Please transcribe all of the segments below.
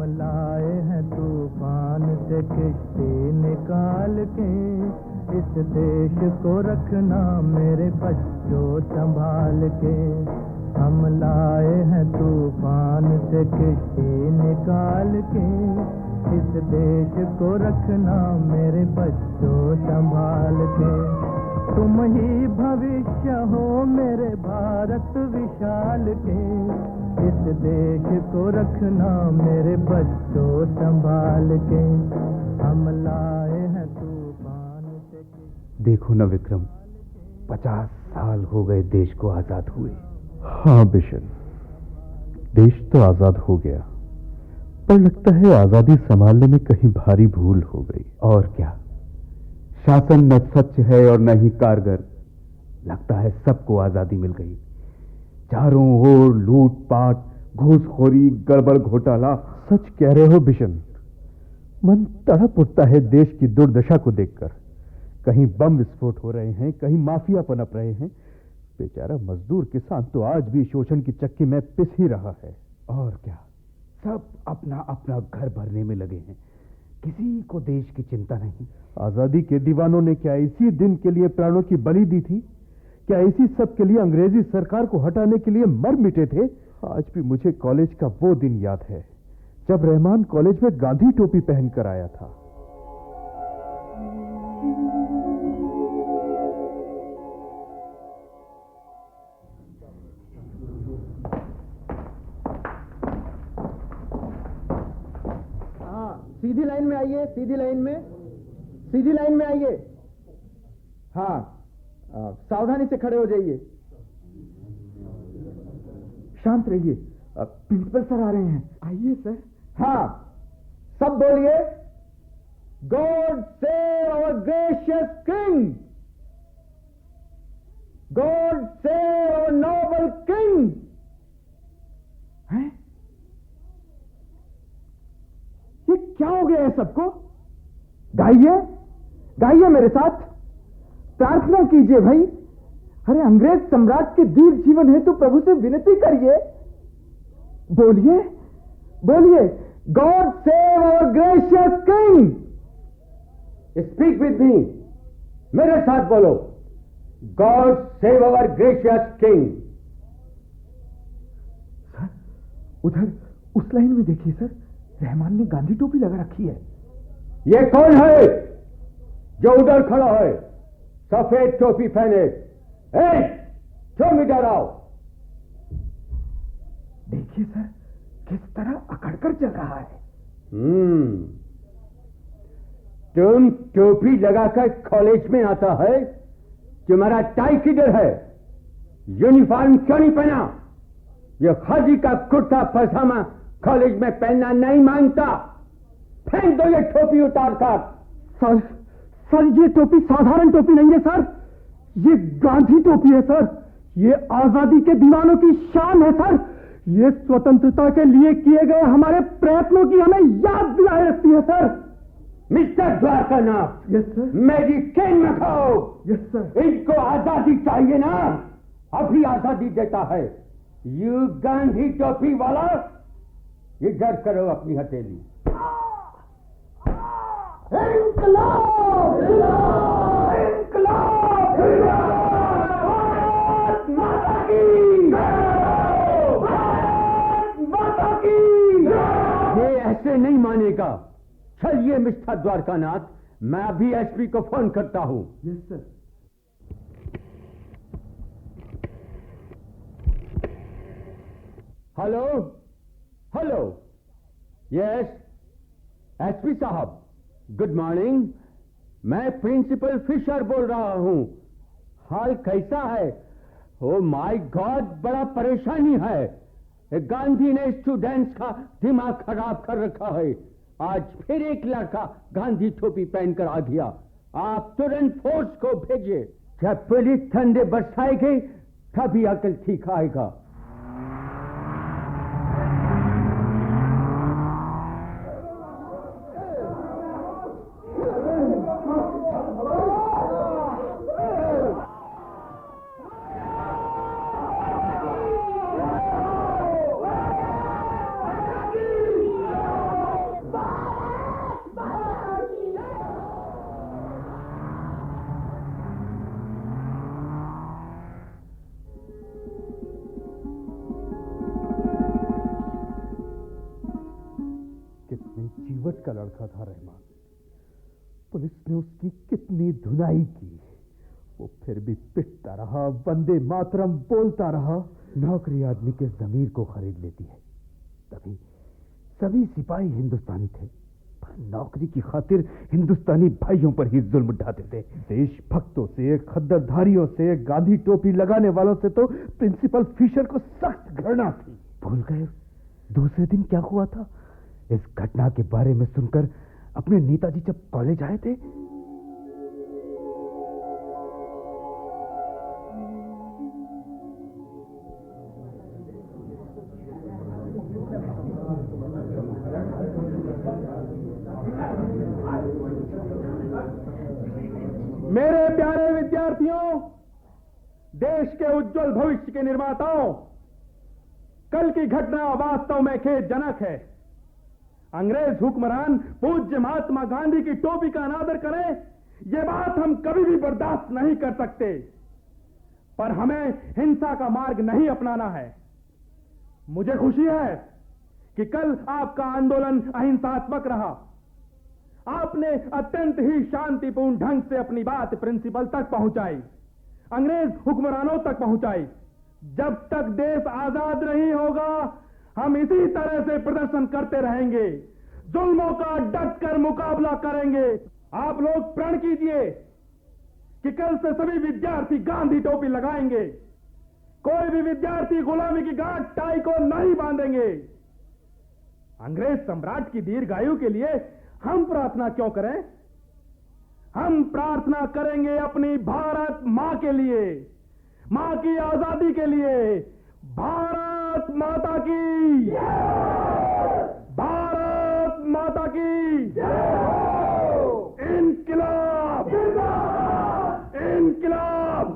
लाए हैं तूफान से किश्ती निकाल के, इस देश को रखना मेरे बच्चों संभाल के। हम लाए हैं तूफान से किश्ती निकाल के, इस देश को रखना मेरे बच्चों संभाल के। तुम ही भविष्य हो मेरे भारत विशाल के, इस देश को रखना मेरे बच्चों संभाल के। हम लाए हैं तूफान से। देखो न विक्रम, 50 साल हो गए देश को आजाद हुए। हाँ बिशन, देश तो आजाद हो गया, पर लगता है आजादी संभालने में कहीं भारी भूल हो गई। और क्या, शासन न सच है और न ही कारगर। लगता है सबको आजादी मिल गई। चारों ओर लूटपाट, घूसखोरी, गड़बड़, घोटाला। सच कह रहे हो बिशन, मन तड़प उठता है देश की दुर्दशा को देखकर। कहीं बम विस्फोट हो रहे हैं, कहीं माफिया पनप रहे हैं। बेचारा मजदूर किसान तो आज भी शोषण की चक्की में पिस ही रहा है। और क्या, सब अपना अपना घर भरने में लगे हैं, किसी को देश की चिंता नहीं। आजादी के दीवानों ने क्या इसी दिन के लिए प्राणों की बलि दी थी? क्या इसी सब के लिए अंग्रेजी सरकार को हटाने के लिए मर मिटे थे? आज भी मुझे कॉलेज का वो दिन याद है जब रहमान कॉलेज में गांधी टोपी पहनकर आया था। सीधी लाइन में आइए, सीधी लाइन में, सीधी लाइन में आइए। हाँ, सावधानी से खड़े हो जाइए। शांत रहिए, प्रिंसिपल सर आ रहे हैं। आइए सर। हाँ, सब बोलिए, god save our gracious king, god save our noble king. हैं? ये क्या हो गया है सबको? गाइए, गाइए मेरे साथ, प्रार्थना कीजिए भाई। अरे अंग्रेज सम्राट के दीर्घ जीवन हेतु प्रभु से विनती करिए। बोलिए, बोलिए, god save our gracious king. Speak with me, मेरे साथ बोलो, god save our gracious king. Sir, उधर उस लाइन में देखिए सर, रहमान ने गांधी टोपी लगा रखी है। ये कौन है जो उधर खड़ा है सफेद टोपी पहने? क्यों इधर आओ। देखिए सर, किस तरह अकड़कर चल रहा है। तुम टोपी लगाकर कॉलेज में आता है, तुम्हारा टाई किधर है? यूनिफॉर्म क्यों नहीं पहना? ये खादी का कुर्ता पजामा कॉलेज में पहनना नहीं मांगता। फेंक दो ये टोपी उतार कर। सर, सर ये टोपी साधारण टोपी नहीं है सर, ये गांधी टोपी है सर। ये आजादी के दीवानों की शान है सर। ये स्वतंत्रता के लिए किए गए हमारे प्रयत्नों की हमें याद दिलाए रखती है sir. Mister Dwarkanath. Yes sir. मेरी केन में खाओ। Yes sir. इनको आजादी चाहिए ना, अभी आजादी देता है। यू गांधी टोपी वाला, इधर करो अपनी हथेली। इंकलाब! इंकलाब! भारत माता की! भारत माता की! ये ऐसे नहीं मानेगा। चलिए मिस्टर द्वारकानाथ, मैं अभी एसपी को फोन करता हूं। Yes sir. Hello, hello, yes SP साहब, गुड मॉर्निंग। मैं प्रिंसिपल फिशर बोल रहा हूं। हाल कैसा है? ओ माय गॉड, बड़ा परेशानी है। गांधी ने स्टूडेंट्स का दिमाग खराब कर रखा है। आज फिर एक लड़का गांधी टोपी पहनकर आ गया। आप तुरंत फोर्स को भेजिए। जब पुलिस ठंडे बरसाएगी तभी अकल ठीक आएगा। लड़का था रहमान। पुलिस ने उसकी कितनी धुनाई की, वो फिर भी पिटता रहा, वंदे मातरम बोलता रहा। नौकरी आदमी के जमीर को खरीद लेती है। तभी सभी सिपाही हिंदुस्तानी थे, पर नौकरी की खातिर हिंदुस्तानी भाइयों पर ही जुल्म ढाते थे। देशभक्तों से, खद्दरधारियों से, गांधी टोपी लगाने वालों से तो प्रिंसिपल फिशर को सख्त घृणा थी। भूल गए दूसरे दिन क्या हुआ था? इस घटना के बारे में सुनकर अपने नेताजी जब कॉलेज आए थे, मेरे प्यारे विद्यार्थियों, देश के उज्जवल भविष्य के निर्माताओं, कल की घटना वास्तव में खेदजनक है। अंग्रेज हुक्मरान पूज्य महात्मा गांधी की टोपी का अनादर करें, यह बात हम कभी भी बर्दाश्त नहीं कर सकते। पर हमें हिंसा का मार्ग नहीं अपनाना है। मुझे खुशी है कि कल आपका आंदोलन अहिंसात्मक रहा। आपने अत्यंत ही शांतिपूर्ण ढंग से अपनी बात प्रिंसिपल तक पहुंचाई, अंग्रेज हुक्मरानों तक पहुंचाई। जब तक देश आजाद नहीं होगा, हम इसी तरह से प्रदर्शन करते रहेंगे, जुल्मों का डट कर मुकाबला करेंगे। आप लोग प्रण कीजिए कि कल से सभी विद्यार्थी गांधी टोपी लगाएंगे। कोई भी विद्यार्थी गुलामी की गांठ टाई को नहीं बांधेंगे। अंग्रेज सम्राट की दीर्घायु के लिए हम प्रार्थना क्यों करें? हम प्रार्थना करेंगे अपनी भारत मां के लिए, मां की आजादी के लिए। भारत माता की, भारत माता की इनकिलाब, इनकिलाब।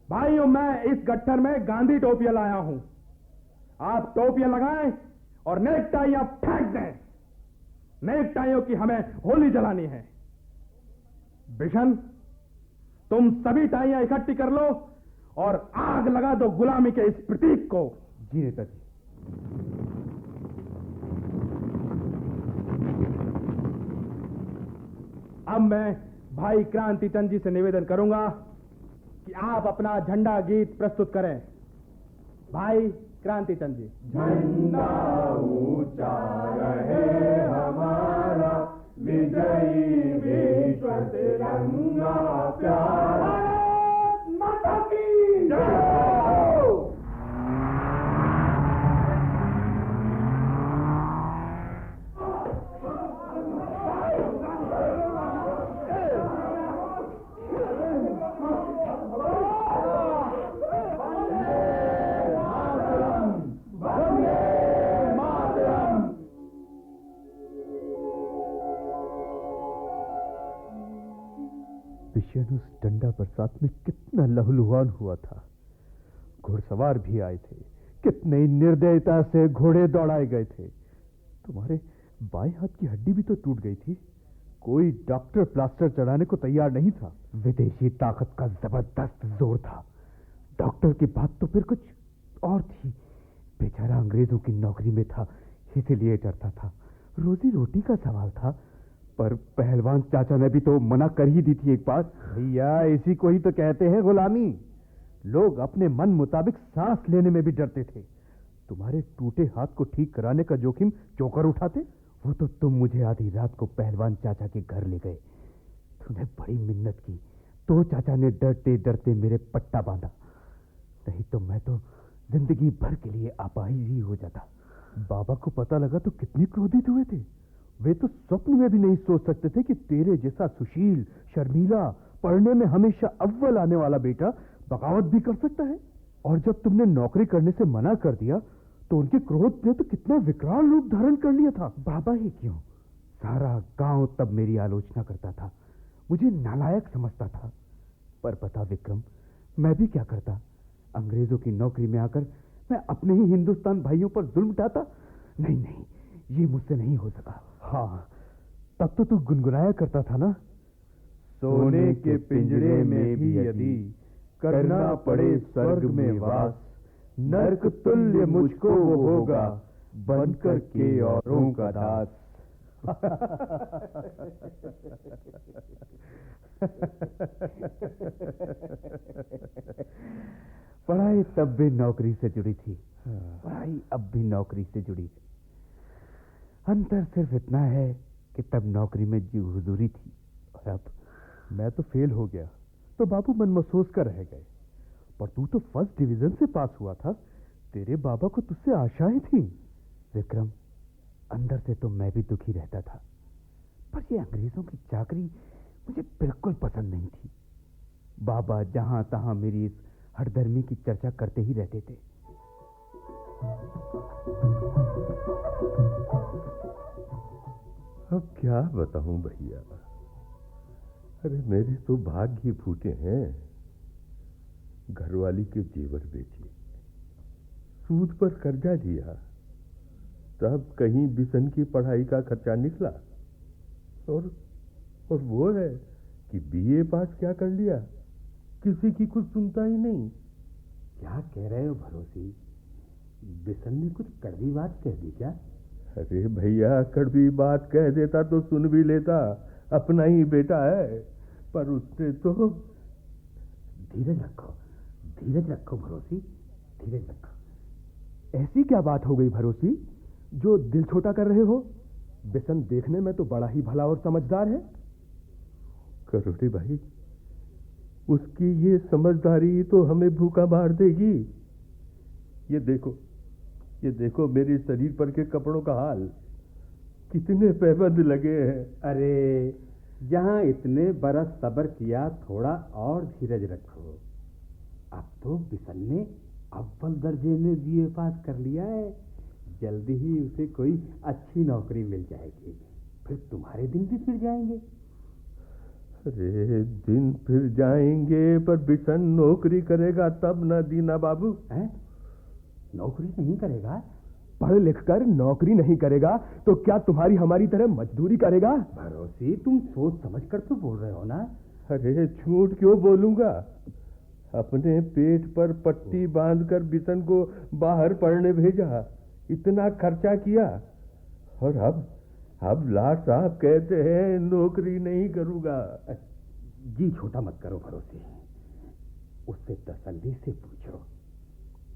भाइयों, मैं इस गट्ठर में गांधी टोपियां लाया हूं। आप टोपियां लगाएं और नेकटाइयां फेंक दें। नेकटाइयों की हमें होली जलानी है। बिशन, तुम सभी टाइयां इकट्ठी कर लो और आग लगा दो गुलामी के इस प्रतीक को। जी नेताजी। अब मैं भाई क्रांति चंद जी से निवेदन करूंगा कि आप अपना झंडा गीत प्रस्तुत करें। भाई क्रांति चंद जी। झंडा ऊंचा रहे हमारा, विजयी विश्व तिरंगा प्यारा। भारत माता की जय। विषयन उस डंडा बरसात में कितना लहूलुहान हुआ था। घुड़सवार भी आए थे, कितने निर्दयता से घोड़े दौड़ाए गए थे। तुम्हारे बाएं हाथ की हड्डी भी तो टूट गई थी। कोई डॉक्टर प्लास्टर चढ़ाने को तैयार नहीं था। विदेशी ताकत का जबरदस्त जोर था। डॉक्टर की बात तो फिर कुछ और थी। बेचारा अंग्रेजों की नौकरी में था, इसीलिए डरता था। रोजी रोटी का सवाल था। पर पहलवान चाचा ने भी तो मना कर ही दी थी एक बार। भैया, इसी को ही तो कहते हैं गुलामी। लोग अपने मन मुताबिक सांस लेने में भी डरते थे। तुम्हारे टूटे हाथ को ठीक कराने का जोखिम क्यों कर उठाते? वो तो तुम मुझे आधी रात को पहलवान चाचा के घर ले गए। तूने बड़ी मिन्नत की तो चाचा ने डरते डरते मेरे पट्टा बांधा, नहीं तो मैं तो जिंदगी भर के लिए अपाहिज ही हो जाता। बाबा को पता लगा तो कितने क्रोधित हुए थे। वे तो स्वप्न में भी नहीं सोच सकते थे कि तेरे जैसा सुशील, शर्मीला, पढ़ने में हमेशा अव्वल आने वाला बेटा बगावत भी कर सकता है। और जब तुमने नौकरी करने से मना कर दिया तो उनके क्रोध ने तो कितना विकराल रूप धारण कर लिया था। बाबा ही क्यों, सारा गांव तब मेरी आलोचना करता था, मुझे नालायक समझता था। पर पता विक्रम, मैं भी क्या करता। अंग्रेजों की नौकरी में आकर मैं अपने ही हिंदुस्तान भाइयों पर जुल्म ढाता। नहीं, ये मुझसे नहीं हो सका। हाँ, तब तो तू गुनगुनाया करता था ना, सोने के पिंजरे में भी यदि करना पड़े स्वर्ग में वास, नरक तुल्य मुझको वो होगा, बनकर के औरों का दास। पढ़ाई तब भी नौकरी से जुड़ी थी, पढ़ाई अब भी नौकरी से जुड़ी है। अंतर सिर्फ इतना है कि तब नौकरी में जी हुजूरी थी और अब। मैं तो फेल हो गया तो बाबू मन महसूस कर रह गए, पर तू तो फर्स्ट डिवीजन से पास हुआ था। तेरे बाबा को तुझसे आशाएं थी। विक्रम, अंदर से तो मैं भी दुखी रहता था, पर ये अंग्रेजों की चाकरी मुझे बिल्कुल पसंद नहीं थी। बाबा जहां तहां मेरी इस हठधर्मी की चर्चा करते ही रहते थे। अब क्या बताऊं भैया, अरे मेरे तो भाग्य फूटे हैं। घरवाली के जेवर बेचे, सूद पर कर्जा लिया, तब कहीं बिसन की पढ़ाई का खर्चा निकला। और वो है कि बीए पास क्या कर लिया, किसी की कुछ सुनता ही नहीं। क्या कह रहे हो भरोसी? बिसन ने कुछ कड़वी बात कह दी क्या? अरे भैया, कड़वी बात कह देता तो सुन भी लेता, अपना ही बेटा है। पर उसने तो। धीरज रखो भरोसी, धीरज रखो। ऐसी क्या बात हो गई भरोसी जो दिल छोटा कर रहे हो? बिसन देखने में तो बड़ा ही भला और समझदार है। करोड़े भाई, उसकी ये समझदारी तो हमें भूखा मार देगी। ये देखो मेरे शरीर पर के कपड़ों का हाल, कितने पैबंद लगे हैं। अरे जहां इतने बरस सब्र किया, थोड़ा और धीरज रखो। अब तो बिसन ने अव्वल दर्जे में बीए पास कर लिया है, जल्दी ही उसे कोई अच्छी नौकरी मिल जाएगी, फिर तुम्हारे दिन भी फिर जाएंगे। अरे दिन फिर जाएंगे, पर बिसन नौकरी करेगा तब ना दीना बाबू। हैं? नौकरी नहीं करेगा? पढ़ लिख कर नौकरी नहीं करेगा तो क्या तुम्हारी हमारी तरह मजदूरी करेगा? भरोसी, तुम सोच समझ कर तो बोल रहे हो ना। अरे झूठ क्यों बोलूंगा? अपने पेट पर पट्टी बांधकर बिसन को बाहर पढ़ने भेजा, इतना खर्चा किया, और अब लाट साहब कहते हैं नौकरी नहीं करूंगा। जी छोटा मत करो भरोसे, उससे तसल्ली से पूछो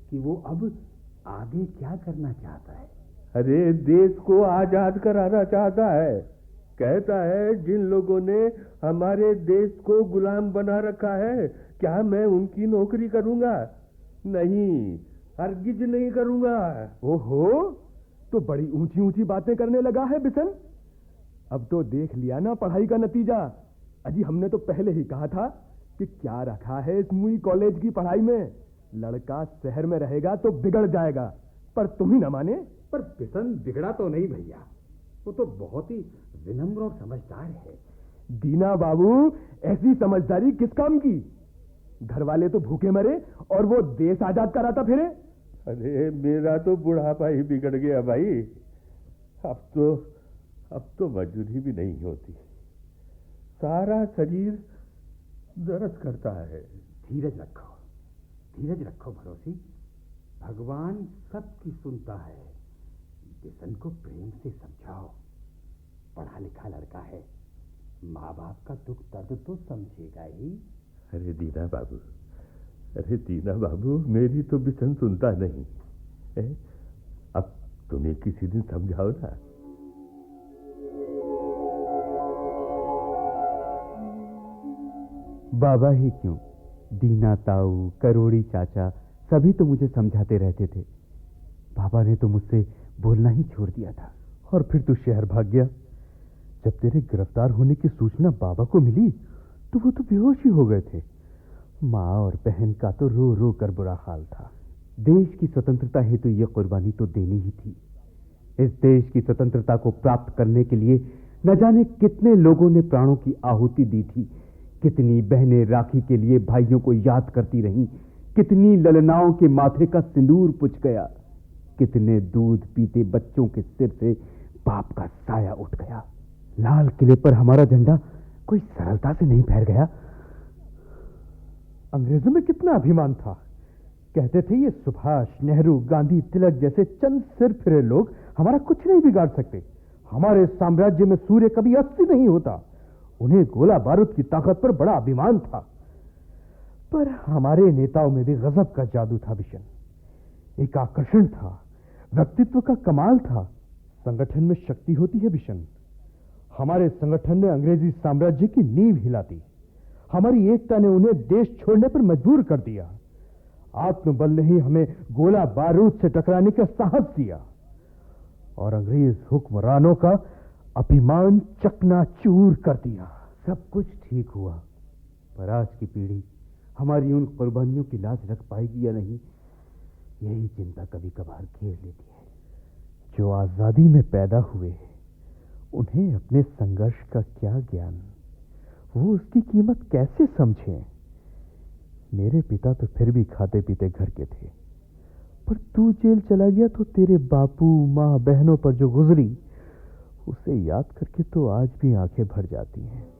कि वो अब आगे क्या करना चाहता है। अरे देश को आजाद कराना चाहता है। कहता है जिन लोगों ने हमारे देश को गुलाम बना रखा है, क्या मैं उनकी नौकरी करूंगा? नहीं, हरगिज नहीं करूंगा। ओहो, तो बड़ी ऊंची ऊंची बातें करने लगा है बिसन। अब तो देख लिया ना पढ़ाई का नतीजा। अजी हमने तो पहले ही कहा था कि क्या रखा है इस मुई कॉलेज की पढ़ाई में। लड़का शहर में रहेगा तो बिगड़ जाएगा, पर तुम ही न माने। पर बिसन बिगड़ा तो नहीं भैया, वो तो बहुत ही विनम्र और समझदार है। दीना बाबू, ऐसी समझदारी किस काम की? घर वाले तो भूखे मरे और वो देश आजाद कराता फिरे। अरे मेरा तो बुढ़ापा ही बिगड़ गया भाई। अब तो मजदूरी भी नहीं होती, सारा शरीर दर्द करता है। धीरज रखो भरोसी, भगवान सबकी सुनता है। बिसन को प्रेम से समझाओ, पढ़ा लिखा लड़का है, माँ बाप का दुख दर्द तो समझेगा ही। अरे दीना बाबू, मेरी तो बिसन सुनता नहीं है। अब तुम्हें किसी दिन समझाओ ना। बाबा ही क्यों, दीना ताऊ, करोड़ी चाचा सभी तो मुझे समझाते रहते थे। बाबा ने तो मुझसे बोलना ही छोड़ दिया था। और फिर तू शहर भाग गया। जब तेरे गिरफ्तार होने की सूचना बाबा को मिली तो वो तो बेहोश ही हो गए थे। माँ और बहन का तो रो रो कर बुरा हाल था। देश की स्वतंत्रता हेतु ये कुर्बानी तो देनी ही थी। इस देश की स्वतंत्रता को प्राप्त करने के लिए न जाने कितने लोगों ने प्राणों की आहुति दी थी। कितनी बहनें राखी के लिए भाइयों को याद करती रहीं, कितनी ललनाओं के माथे का सिंदूर पुछ गया, कितने दूध पीते बच्चों के सिर से बाप का साया उठ गया। लाल किले पर हमारा झंडा कोई सरलता से नहीं फहर गया। अंग्रेजों में कितना अभिमान था, कहते थे ये सुभाष, नेहरू, गांधी, तिलक जैसे चंद सिर फिरे लोग हमारा कुछ नहीं बिगाड़ सकते। हमारे साम्राज्य में सूर्य कभी अस्त नहीं होता। उन्हें गोला बारूद की ताकत पर बड़ा अभिमान था। पर हमारे नेताओं में भी गजब का जादू था बिशन। एक आकर्षण था, व्यक्तित्व का कमाल था। संगठन में शक्ति होती है बिशन। हमारे संगठन ने अंग्रेजी साम्राज्य की नींव हिला दी। हमारी एकता ने उन्हें देश छोड़ने पर मजबूर कर दिया। आत्मबल ने ही हमें गोला बारूद से टकराने का साहस दिया और अंग्रेज हुक्मरानों का अभिमान चकनाचूर कर दिया। सब कुछ ठीक हुआ, पर आज की पीढ़ी हमारी उन कुर्बानियों की लाज रख पाएगी या नहीं, यही चिंता कभी कभार घेर लेती है। जो आजादी में पैदा हुए, उन्हें अपने संघर्ष का क्या ज्ञान, वो उसकी कीमत कैसे समझें। मेरे पिता तो फिर भी खाते पीते घर के थे, पर तू जेल चला गया तो तेरे बापू, माँ, बहनों पर जो गुजरी, उसे याद करके तो आज भी आंखें भर जाती हैं।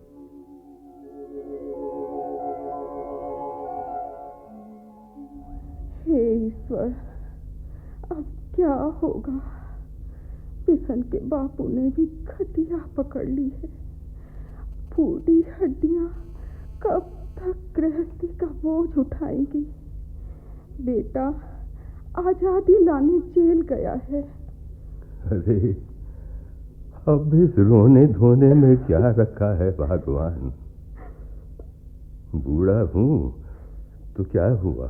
हे ईश्वर, अब क्या होगा। बिशन के बापू ने भी खटिया पकड़ ली है। फूटी हड्डियां कब तक गृहस्थी का बोझ उठाएंगी। बेटा आजादी लाने जेल गया है। अरे अब इस रोने धोने में क्या रखा है भगवान। बूढ़ा हूं तो क्या हुआ,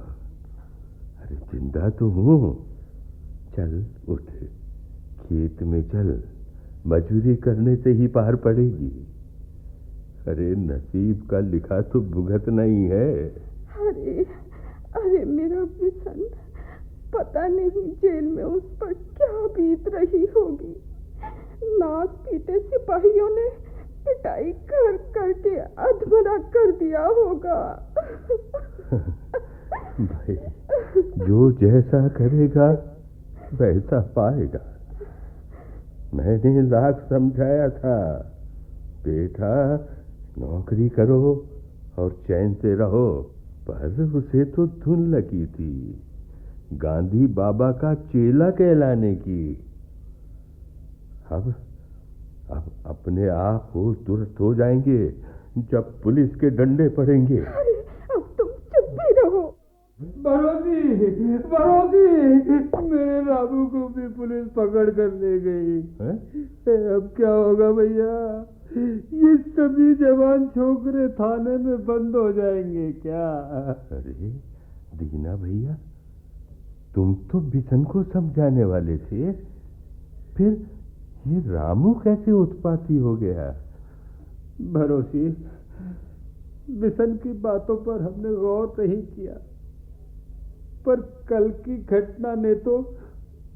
अरे जिंदा तो हूं। चल उठ, खेत में चल, मजूरी करने से ही पार पड़ेगी। अरे नसीब का लिखा तो भुगतना ही है। अरे अरे मेरा बिशन, पता नहीं जेल में उस पर क्या बीत रही होगी। नाक पीटे सिपाहियों ने पिटाई कर करके अधमरा कर दिया होगा। भाई, जो जैसा करेगा वैसा पाएगा। मैंने लाख समझाया था, बेटा नौकरी करो और चैन से रहो, पर उसे तो धुन लगी थी गांधी बाबा का चेला कहलाने की। अब अपने आप होश दुरुस्त हो जाएंगे जब पुलिस के डंडे पड़ेंगे। अरे अब तुम चुप भी रहो। बरोजी, मेरे बाबू को भी पुलिस पकड़ कर ले गई। अब क्या होगा भैया, ये सभी जवान छोकरे थाने में बंद हो जाएंगे क्या? अरे दीना भैया, तुम तो बिशन को समझाने वाले थे, फिर ये रामू कैसे उत्पाती हो गया? भरोसी, बिशन की बातों पर हमने गौर नहीं किया, पर कल की घटना ने तो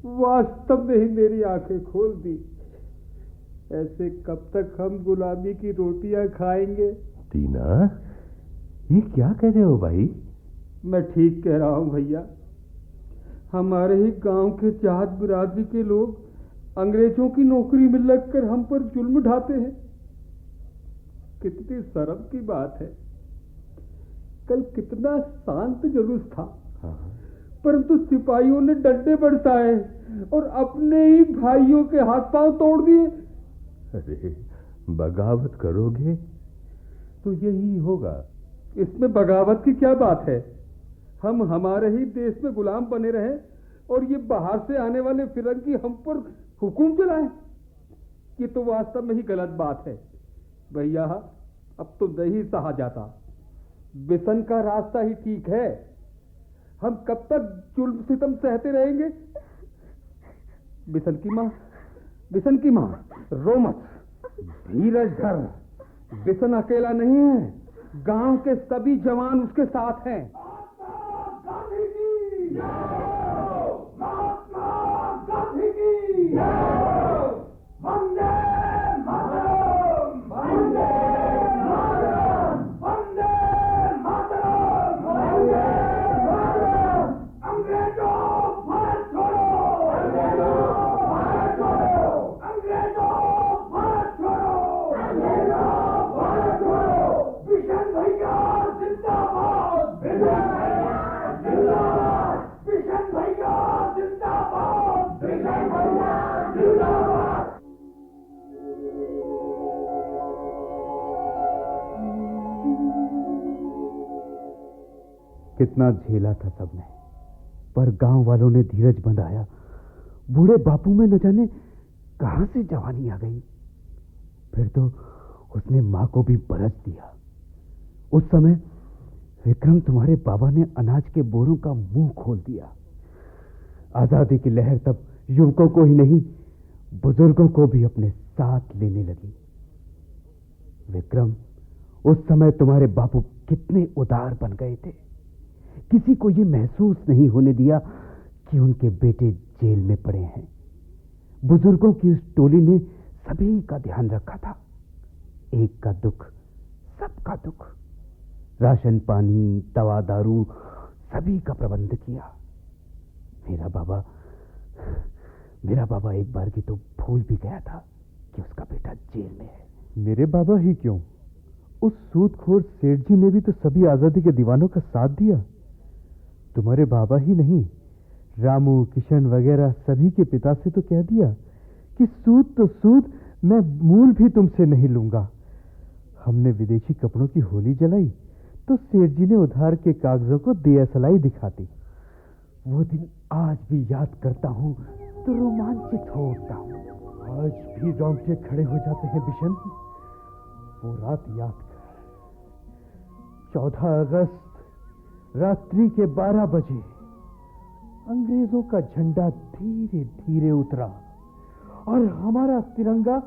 वास्तव में ही मेरी आंखें खोल दी। ऐसे कब तक हम गुलामी की रोटियां खाएंगे? दीना, ये क्या कह रहे हो भाई? मैं ठीक कह रहा हूं भैया। हमारे ही गांव के चाहत बिरादरी के लोग अंग्रेजों की नौकरी में लगकर हम पर जुल्म ढाते हैं। कितनी शर्म की बात है। कल कितना शांत जुलूस था, परंतु सिपाहियों ने डंडे बरसाए और अपने ही भाइयों के हाथ पांव तोड़ दिए। अरे बगावत करोगे तो यही होगा। इसमें बगावत की क्या बात है? हम हमारे ही देश में गुलाम बने रहे और ये बाहर से आने वाले फिरंगी हम पर हुकुम चलाए। ये तो वास्तव में ही गलत बात है भैया। अब तो नहीं सहा जाता। बिशन का रास्ता ही ठीक है। हम कब तक जुल्म सितम सहते रहेंगे? बिशन की मां, रो मत, धीरज धर। बिशन अकेला नहीं है, गांव के सभी जवान उसके साथ हैं। कितना झेला था सबने, पर गांव वालों ने धीरज बंधाया। बूढ़े बापू में न जाने कहां से जवानी आ गई। फिर तो उसने मां को भी बरस दिया। उस समय विक्रम तुम्हारे बाबा ने अनाज के बोरों का मुंह खोल दिया। आजादी की लहर तब युवकों को ही नहीं, बुजुर्गों को भी अपने साथ लेने लगी। विक्रम, उस समय तुम्हारे बापू कितने उदार बन गए थे। किसी को यह महसूस नहीं होने दिया कि उनके बेटे जेल में पड़े हैं। बुजुर्गों की उस टोली ने सभी का ध्यान रखा था। एक का दुख सबका दुख। राशन पानी, दवा दारू सभी का प्रबंध किया। मेरा बाबा एक बार की तो भूल भी गया था कि उसका बेटा जेल में है। मेरे बाबा ही क्यों, उस सूदखोर सेठ जी ने भी तो सभी आजादी के दीवानों का साथ दिया। तुम्हारे बाबा ही नहीं, रामू, किशन वगैरह सभी के पिता से तो कह दिया कि सूद तो सूद, मैं मूल भी तुमसे नहीं लूंगा। हमने विदेशी कपड़ों की होली जलाई तो सेठ जी ने उधार के कागजों को दियासलाई दिखाती। वो दिन आज भी याद करता हूं तो रोमांचित हो उठता हूं। आज भी रोंगटे खड़े हो जाते हैं बिशन। वो रात याद कर, 14 अगस्त रात्रि के 12 बजे अंग्रेजों का झंडा धीरे धीरे उतरा और हमारा तिरंगा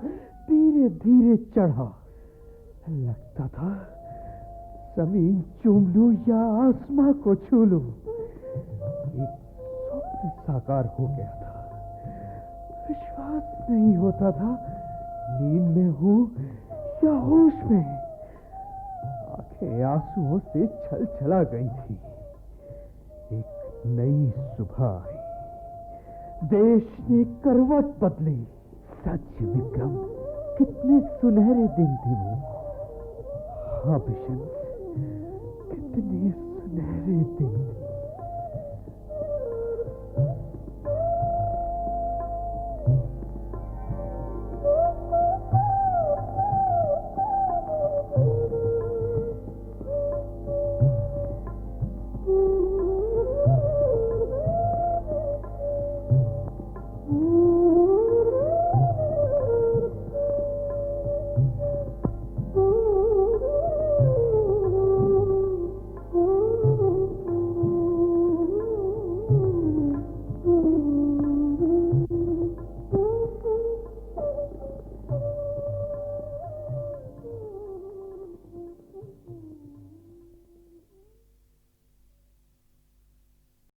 धीरे धीरे चढ़ा। लगता था जमीन चूम लूं या आसमां को छू लूं। एक स्वप्न साकार हो गया था। विश्वास नहीं होता था नींद में हूं या होश में। आंखें आंसुओं से छल छला गई थी। एक नई सुबह आई, देश ने करवट बदली। सच विक्रम, कितने सुनहरे दिन थे वो। हाँ बिशन, कितने सुनहरे